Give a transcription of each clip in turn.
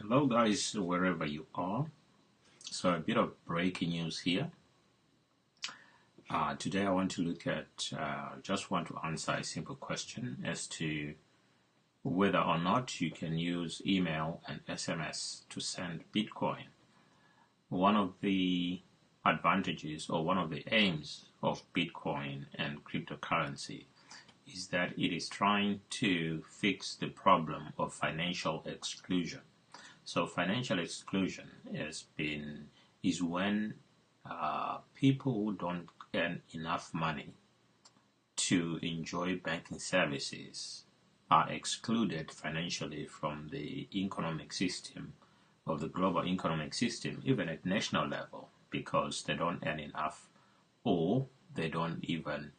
Hello, guys, wherever you are. So, a bit of breaking news here. Today, I want to look at, just want to answer a simple question as to whether or not you can use email and SMS to send Bitcoin. One of the advantages or one of the aims of Bitcoin and cryptocurrency is that it is trying to fix the problem of financial exclusion. So financial exclusion is when people who don't earn enough money to enjoy banking services are excluded financially from the economic system of the global economic system, even at national level, because they don't earn enough or they don't even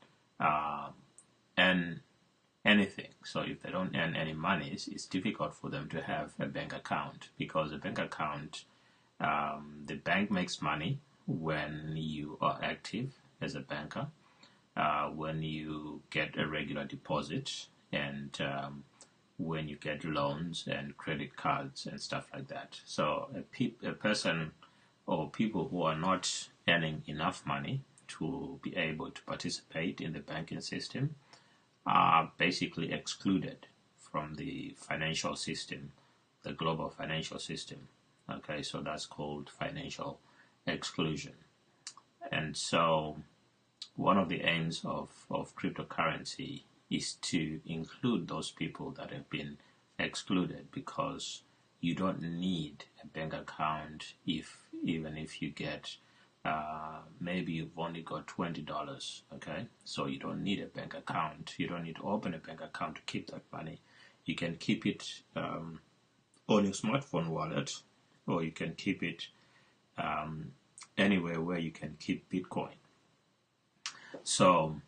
earn anything. So if they don't earn any money, it's difficult for them to have a bank account, because a bank account, the bank makes money when you are active as a banker, when you get a regular deposit, and when you get loans and credit cards and stuff like that. So a person or people who are not earning enough money to be able to participate in the banking system are basically excluded from the financial system, the global financial system. Okay, so that's called financial exclusion. And so one of the aims of cryptocurrency is to include those people that have been excluded, because you don't need a bank account even if you get maybe you've only got $20, okay? So you don't need a bank account. You don't need to open a bank account to keep that money. You can keep it on your smartphone wallet, or you can keep it anywhere where you can keep Bitcoin. So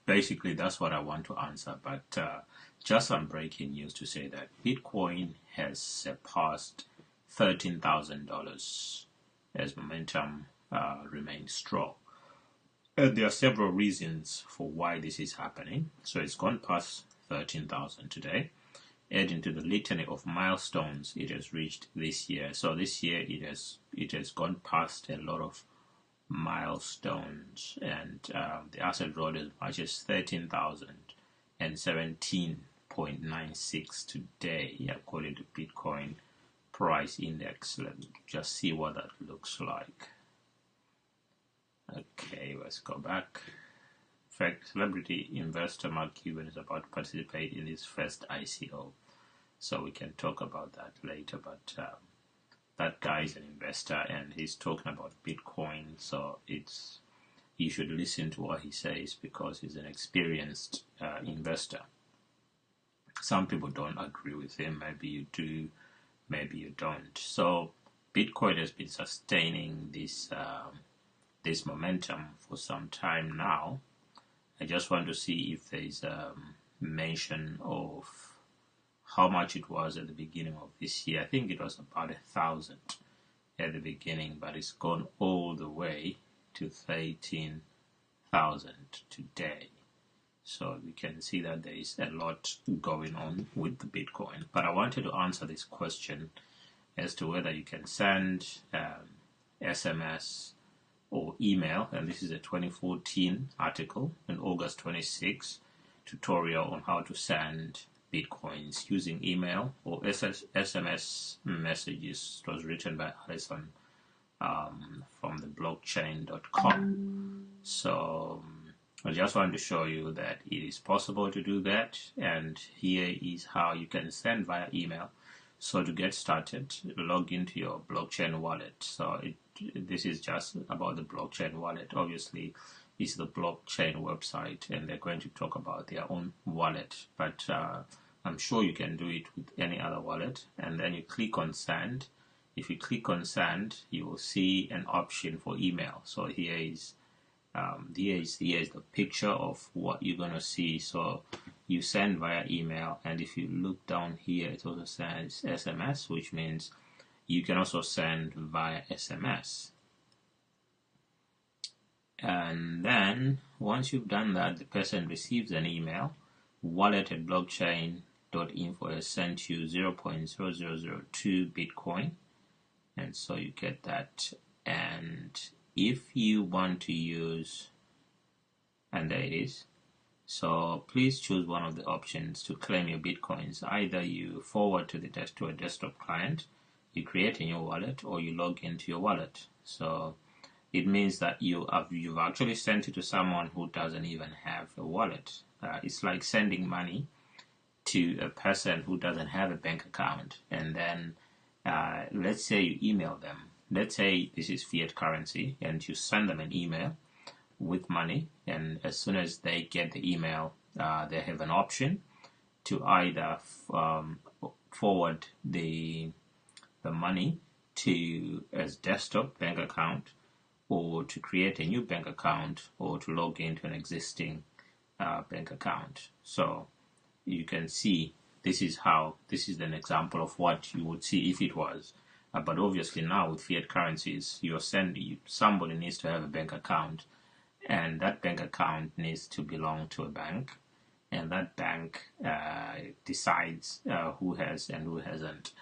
basically that's what I want to answer, but just some breaking news to say that Bitcoin has surpassed $13,000 as momentum remains strong. And there are several reasons for why this is happening. So it's gone past 13,000 today. Adding to the litany of milestones it has reached this year. So this year it has gone past a lot of milestones, and the asset rose as much as 13,017.96 today, according to Bitcoin price index. Let me just see what that looks like. Okay, let's go back. In fact, celebrity investor Mark Cuban is about to participate in his first ICO, so we can talk about that later. But that guy is an investor and he's talking about Bitcoin, so you should listen to what he says, because he's an experienced investor. Some people don't agree with him. Maybe you do, maybe you don't. So Bitcoin has been sustaining this momentum for some time now. I just want to see if there is a mention of how much it was at the beginning of this year. I think it was about 1,000 at the beginning, but it's gone all the way to 13,000 today. So we can see that there is a lot going on with the Bitcoin. But I wanted to answer this question as to whether you can send SMS or email, and this is a 2014 article, an August 26 tutorial on how to send Bitcoins using email or SMS messages. It was written by Alison from the blockchain.com. So I just wanted to show you that it is possible to do that, and here is how you can send via email. So to get started, log into your blockchain wallet. So this is just about the blockchain wallet. Obviously, it's the blockchain website, and they're going to talk about their own wallet. But I'm sure you can do it with any other wallet. And then you click on send. If you click on send, you will see an option for email. So here is the picture of what you're going to see. So you send via email, and if you look down here, it also says SMS, which means you can also send via SMS. And then once you've done that, the person receives an email, wallet at blockchain .info has sent you 0.0002 Bitcoin, and so you get that. And if you want to use, and there it is, so please choose one of the options to claim your Bitcoins. Either you forward to a desktop client, you create a new wallet, or you log into your wallet. So it means that you've actually sent it to someone who doesn't even have a wallet. It's like sending money to a person who doesn't have a bank account, and then let's say you email them. Let's say this is fiat currency, and you send them an email with money, and as soon as they get the email, they have an option to either forward the money to as desktop bank account, or to create a new bank account, or to log into an existing bank account. So you can see this is an example of what you would see if it was. But obviously now with fiat currencies, somebody needs to have a bank account, and that bank account needs to belong to a bank, and that bank decides who has and who hasn't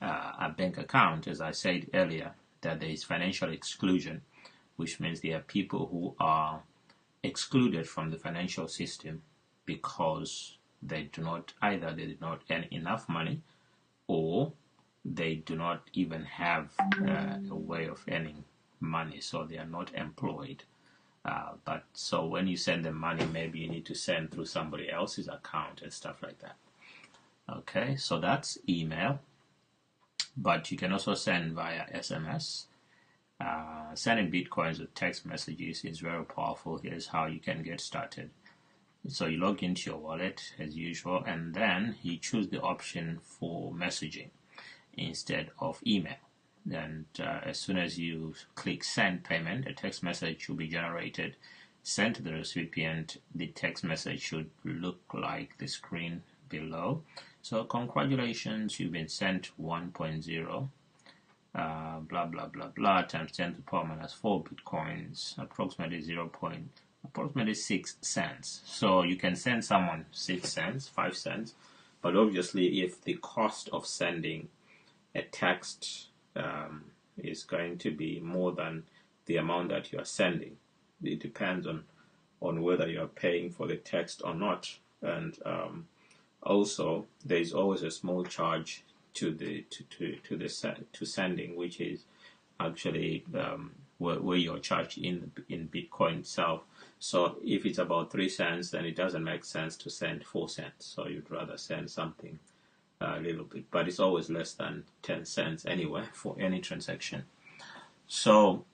a bank account. As I said earlier, that there is financial exclusion, which means there are people who are excluded from the financial system because they did not earn enough money, or they do not even have a way of earning money, so they are not employed. But so when you send them money, maybe you need to send through somebody else's account and stuff like that. Okay, so that's email. But you can also send via SMS. Sending Bitcoins with text messages is very powerful. Here's how you can get started. So you log into your wallet as usual, and then you choose the option for messaging instead of email. And as soon as you click send payment, a text message will be generated, sent to the recipient. The text message should look like the screen below. So congratulations, you've been sent 1.0 blah blah blah blah times 10 to the power minus 4 Bitcoins, approximately 6 cents. So you can send someone 6 cents, 5 cents, but obviously if the cost of sending a text is going to be more than the amount that you are sending, it depends on whether you are paying for the text or not. And also there is always a small charge to sending, which is actually where you're charged in Bitcoin itself. So if it's about 3 cents, then it doesn't make sense to send 4 cents. So you'd rather send something a little bit, but it's always less than 10 cents anyway for any transaction. So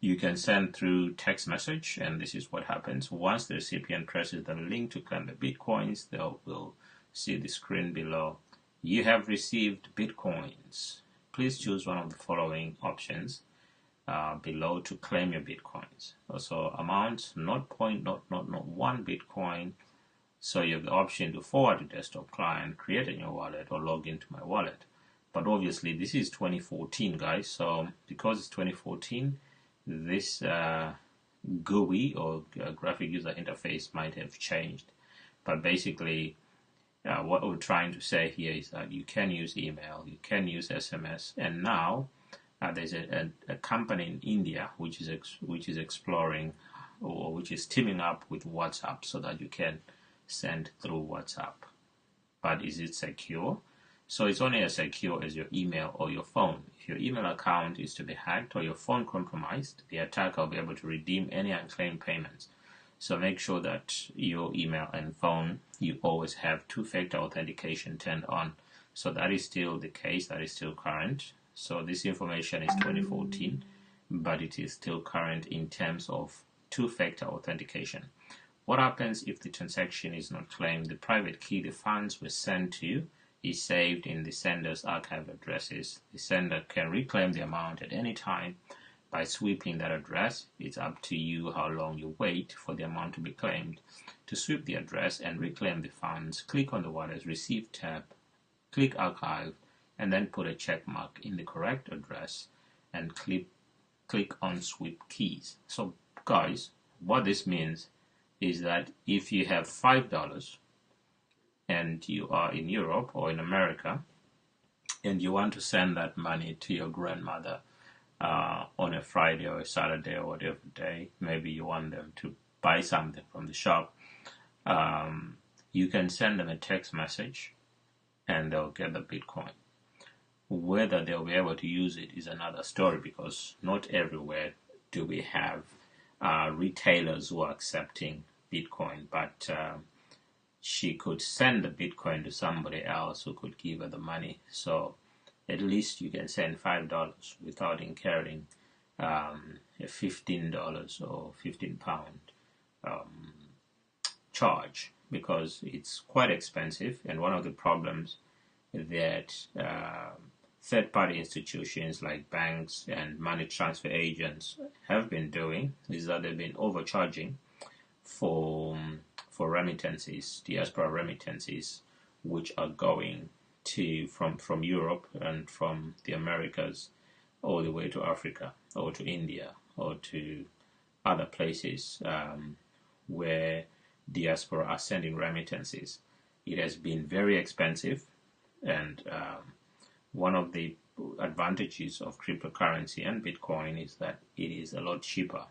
you can send through text message, and this is what happens. Once the recipient presses the link to claim the Bitcoins, they will see the screen below. You have received Bitcoins. Please choose one of the following options below to claim your Bitcoins. Also, amount 0.001 Bitcoin. So you have the option to forward to desktop client, create a new wallet, or log into my wallet. But obviously this is 2014, guys. So because it's 2014, this GUI or graphic user interface might have changed. But basically, what we're trying to say here is that you can use email, you can use SMS, and now there's a company in India which is exploring, or which is teaming up with WhatsApp so that you can send through WhatsApp. But is it secure? So it's only as secure as your email or your phone. If your email account is to be hacked or your phone compromised, the attacker will be able to redeem any unclaimed payments. So make sure that your email and phone, you always have two-factor authentication turned on. So that is still the case, that is still current. So this information is 2014, but it is still current in terms of two-factor authentication. What happens if the transaction is not claimed? The private key the funds were sent to is saved in the sender's archive addresses. The sender can reclaim the amount at any time by sweeping that address. It's up to you how long you wait for the amount to be claimed. To sweep the address and reclaim the funds, click on the Wallet's Receive tab, click Archive, and then put a check mark in the correct address and click on Sweep Keys. So guys, what this means is that if you have $5 and you are in Europe or in America, and you want to send that money to your grandmother on a Friday or a Saturday or whatever day, maybe you want them to buy something from the shop, you can send them a text message and they'll get the Bitcoin. Whether they'll be able to use it is another story, because not everywhere do we have retailers who are accepting Bitcoin, but she could send the Bitcoin to somebody else who could give her the money. So at least you can send $5 without incurring a $15 or £15 charge, because it's quite expensive. And one of the problems that third-party institutions like banks and money transfer agents have been doing is that they've been overcharging for remittances, diaspora remittances, which are going to from Europe and from the Americas all the way to Africa or to India or to other places where diaspora are sending remittances. It has been very expensive, and one of the advantages of cryptocurrency and Bitcoin is that it is a lot cheaper.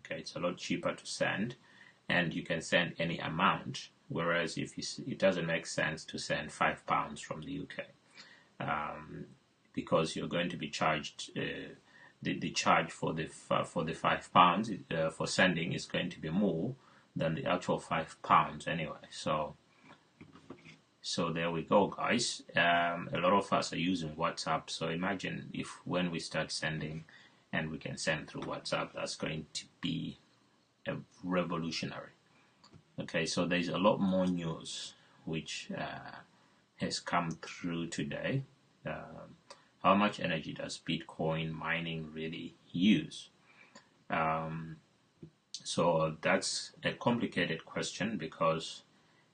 Okay, it's a lot cheaper to send, and you can send any amount. Whereas if it doesn't make sense to send £5 from the UK, because you're going to be charged. The charge for the £5 for sending is going to be more than the actual £5 anyway. So there we go, guys. A lot of us are using WhatsApp. So imagine if when we start sending, and we can send through WhatsApp, that's going to be a revolutionary. Okay, so there's a lot more news which has come through today. How much energy does Bitcoin mining really use? So that's a complicated question, because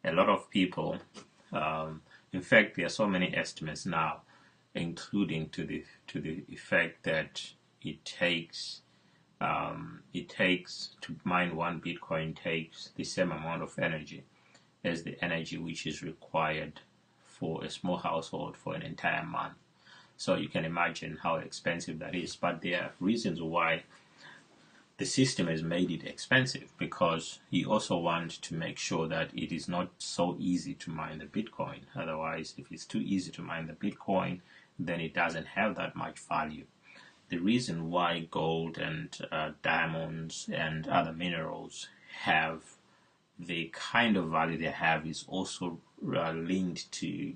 a lot of people, in fact, there are so many estimates now, including to the effect that it takes to mine one Bitcoin takes the same amount of energy as the energy which is required for a small household for an entire month. So you can imagine how expensive that is. But there are reasons why the system has made it expensive, because you also want to make sure that it is not so easy to mine the Bitcoin. Otherwise, if it's too easy to mine the Bitcoin, then it doesn't have that much value. The reason why gold and diamonds and other minerals have the kind of value they have is also linked to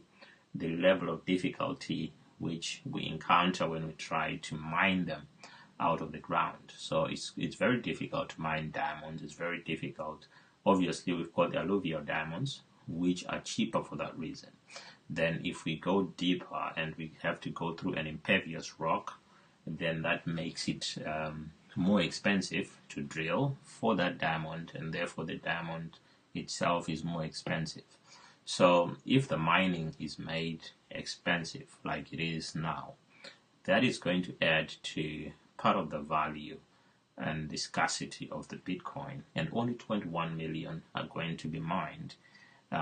the level of difficulty which we encounter when we try to mine them out of the ground. So it's very difficult to mine diamonds. It's very difficult. Obviously, we've got the alluvial diamonds, which are cheaper for that reason. Then if we go deeper and we have to go through an impervious rock, then that makes it more expensive to drill for that diamond, and therefore the diamond itself is more expensive. So if the mining is made expensive like it is now, that is going to add to part of the value and the scarcity of the Bitcoin, and only 21 million are going to be mined.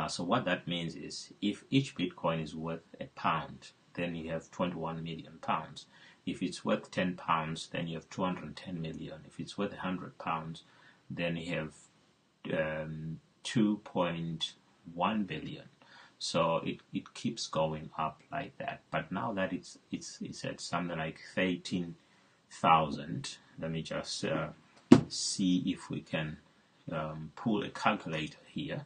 So what that means is, if each Bitcoin is worth £1, then you have 21 million pounds. If it's worth £10, then you have 210 million. If it's worth £100, then you have 2.1 billion. So it keeps going up like that. But now that it's at something like 13,000, let me just see if we can pull a calculator here,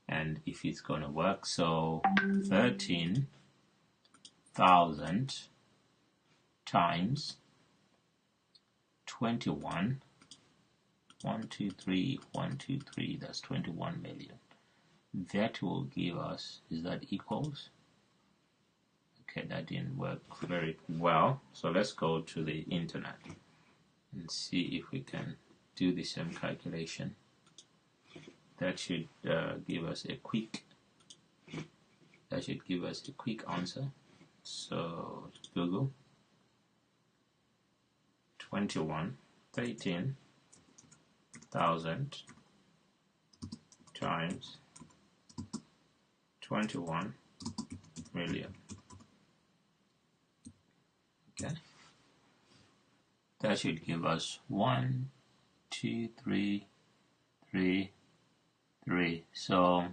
and if it's going to work. So 13,000 times 21, 123, that's 21 million. That will give us, is that equals? Okay, that didn't work very well. So let's go to the internet and see if we can do the same calculation. That should give us a quick answer. So Google 13,000 times 21 million. Okay, that should give us 1, 2, 3, 3, 3. So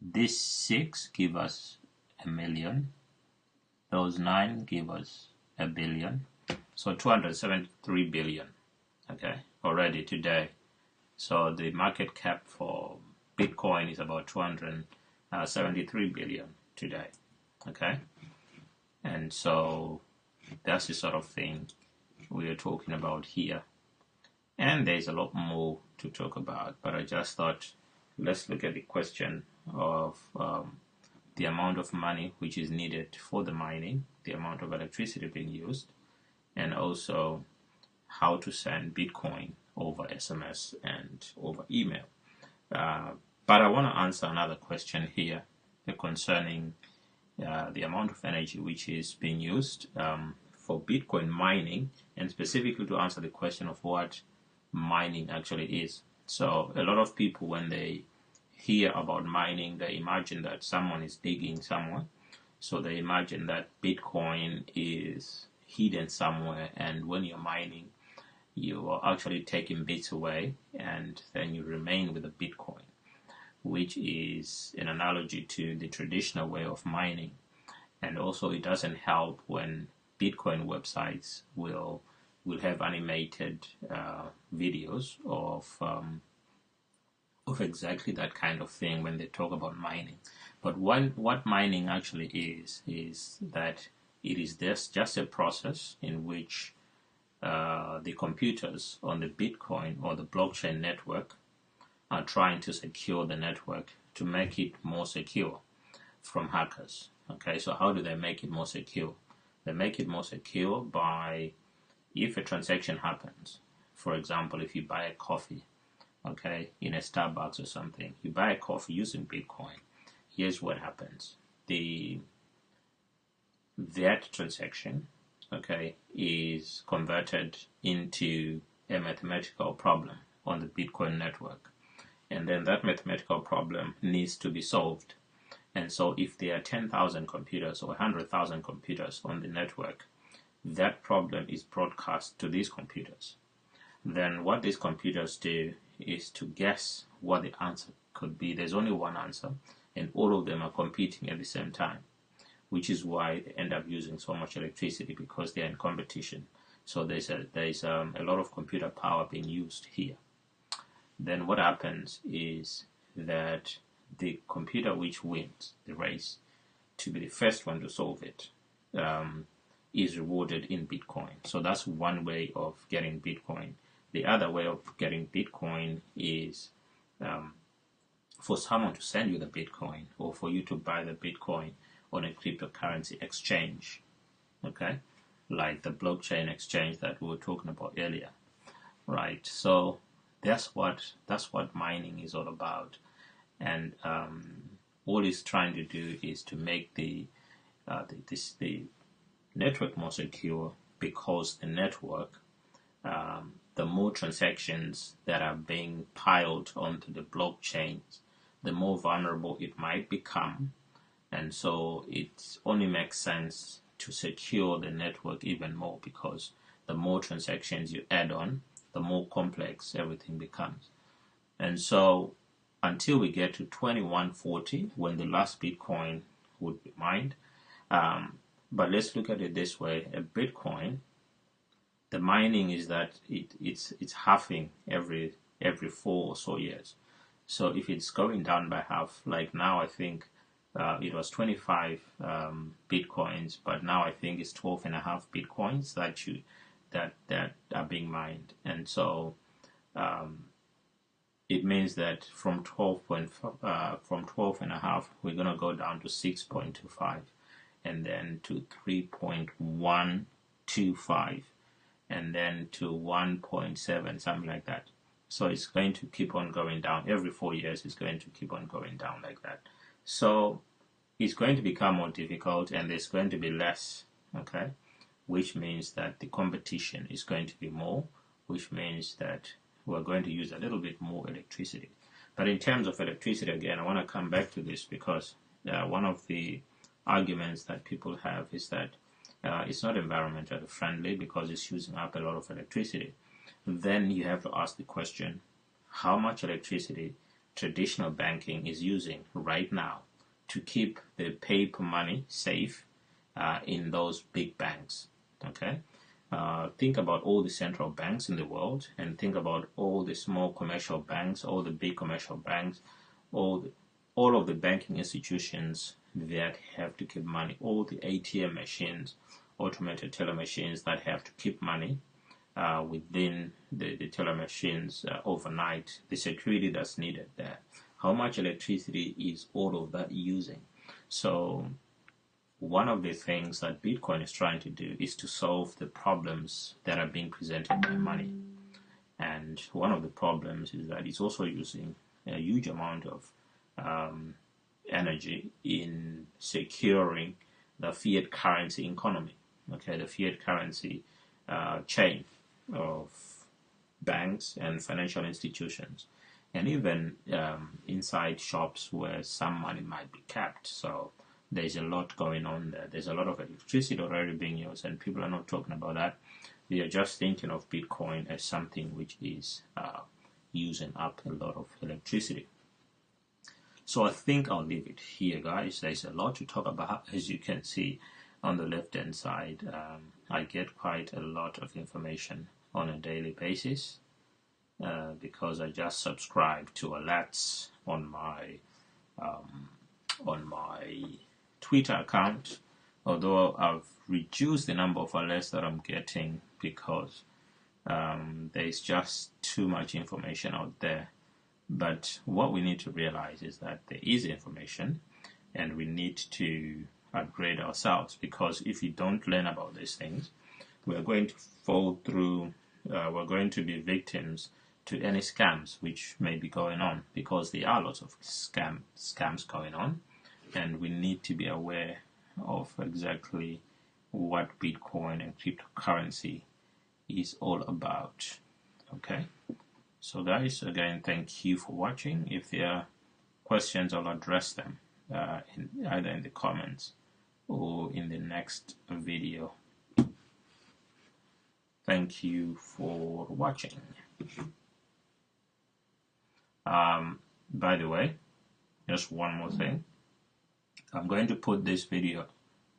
this 6 give us a million. Those 9 give us a billion. So 273 billion. Okay, already today. So the market cap for Bitcoin is about 273 billion today. Okay, and so that's the sort of thing we are talking about here. And there's a lot more to talk about, but I just thought let's look at the question of the amount of money which is needed for the mining, the amount of electricity being used, and also how to send Bitcoin over SMS and over email. But I want to answer another question here concerning the amount of energy which is being used for Bitcoin mining, and specifically to answer the question of what mining actually is. So a lot of people, when they hear about mining, they imagine that someone is digging somewhere. So they imagine that Bitcoin is hidden somewhere, and when you're mining, you are actually taking bits away, and then you remain with the Bitcoin, which is an analogy to the traditional way of mining. And also it doesn't help when Bitcoin websites will have animated videos of exactly that kind of thing when they talk about mining. But what mining actually is that it is just a process in which the computers on the Bitcoin or the blockchain network are trying to secure the network to make it more secure from hackers. Okay, so how do they make it more secure? They make it more secure by, if a transaction happens, for example, if you buy a coffee, okay, in a Starbucks or something, you buy a coffee using Bitcoin, here's what happens. That transaction, okay, is converted into a mathematical problem on the Bitcoin network. And then that mathematical problem needs to be solved. And so if there are 10,000 computers or 100,000 computers on the network, that problem is broadcast to these computers. Then what these computers do is to guess what the answer could be. There's only one answer, and all of them are competing at the same time, which is why they end up using so much electricity, because they're in competition. So there's a lot of computer power being used here. Then what happens is that the computer which wins the race to be the first one to solve it is rewarded in Bitcoin. So that's one way of getting Bitcoin. The other way of getting Bitcoin is for someone to send you the Bitcoin, or for you to buy the Bitcoin on a cryptocurrency exchange, okay, like the blockchain exchange that we were talking about earlier, right? So that's what mining is all about, and all it's trying to do is to make the network more secure, because the network, the more transactions that are being piled onto the blockchain, the more vulnerable it might become. And so it only makes sense to secure the network even more, because the more transactions you add on, the more complex everything becomes. And so until we get to 2140, when the last Bitcoin would be mined, but let's look at it this way: a Bitcoin, the mining is that it's halving every 4 or so years. So if it's going down by half, like now I think it was 25 Bitcoins, but now I think it's 12.5 Bitcoins that are being mined. And so it means that from 12.5 we're going to go down to 6.25, and then to 3.125, and then to 1.7, something like that. So it's going to keep on going down. Every 4 years it's going to keep on going down like that. So it's going to become more difficult, and there's going to be less, okay, which means that the competition is going to be more, which means that we're going to use a little bit more electricity. But in terms of electricity, again, I want to come back to this, because one of the arguments that people have is that it's not environmentally friendly because it's using up a lot of electricity. Then you have to ask the question, how much electricity traditional banking is using right now to keep the paper money safe in those big banks. Okay, think about all the central banks in the world, and think about all the small commercial banks, all the big commercial banks, all of the banking institutions that have to keep money, all the ATM machines, automated teller machines that have to keep money within the teller machines overnight, the security that's needed there. How much electricity is all of that using? So one of the things that Bitcoin is trying to do is to solve the problems that are being presented by money. And one of the problems is that it's also using a huge amount of energy in securing the fiat currency economy. Okay, the fiat currency chain of banks and financial institutions, and even inside shops where some money might be kept. So there's a lot going on there. There's a lot of electricity already being used, and people are not talking about that. They are just thinking of Bitcoin as something which is using up a lot of electricity. So I think I'll leave it here, guys. There's a lot to talk about. As you can see on the left-hand side, I get quite a lot of information on a daily basis because I just subscribe to alerts on my Twitter account. Although I've reduced the number of alerts that I'm getting because there's just too much information out there. But what we need to realize is that there is information, and we need to upgrade ourselves, because if we don't learn about these things, we're going to fall through, we're going to be victims to any scams which may be going on, because there are lots of scams going on, and we need to be aware of exactly what Bitcoin and cryptocurrency is all about. Okay, so guys, again, thank you for watching. If there are questions, I'll address them either in the comments or in the next video. Thank you for watching. By the way, just one more thing. I'm going to put this video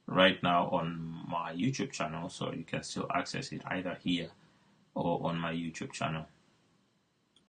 right now on my YouTube channel, so you can still access it either here or on my YouTube channel.